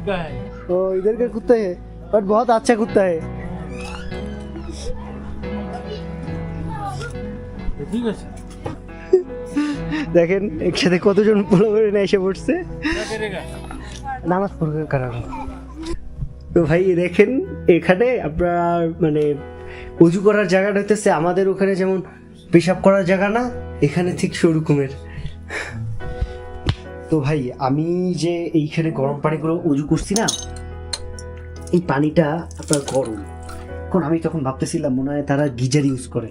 का है। ओ इधर का कुत्ता है बट बहुत अच्छा कुत्ता है। ঠিক আছে দেখেন একসাথে কতজন ফলোয়ার এসে পড়ছে क्या करेगा নামাজ পড়বে কারণ। তো ভাই দেখেন এখানে আপনার মানে উজু করার জায়গাটা হইতেছে আমাদের ওখানে যেমন পেশাব করার জায়গা না, এখানে ঠিক সেরকমের। তো ভাই আমি যে এইখানে গরম পানি করে উজু করছি না, এই পানিটা আপনার গরম। এখন আমি তখন ভাবতেছিলাম মনে হয় তারা গিজার ইউজ করে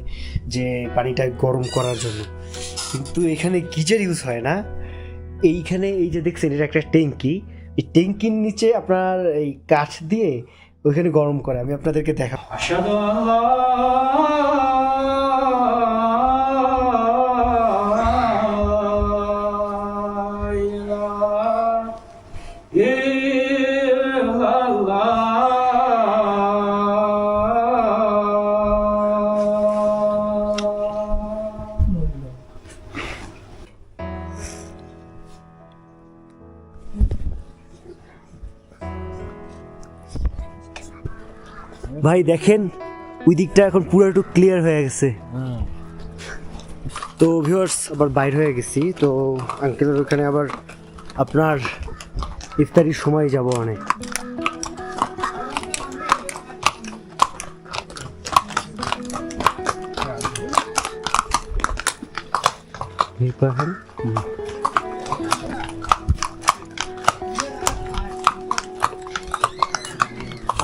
যে পানিটা গরম করার জন্য, কিন্তু এখানে গিজার ইউজ হয় না। এইখানে এই যে দেখছেন এটা একটা ট্যাঙ্কি, এই ট্যাঙ্কির নিচে আপনার এই কাঠ দিয়ে ওইখানে গরম করে। আমি আপনাদেরকে দেখাবো। আশহাদু আল্লাহ ইলাহা ইল্লাল্লাহ। ভাই দেখেন ওই দিকটা এখন পুরো একটু ক্লিয়ার হয়ে গেছে। তো ভিউয়ার্স আবার বাইর হয়ে গেছি, তো আঙ্কেলের ওখানে আবার আপনার ইফতারির সময় যাব অনেক।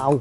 আও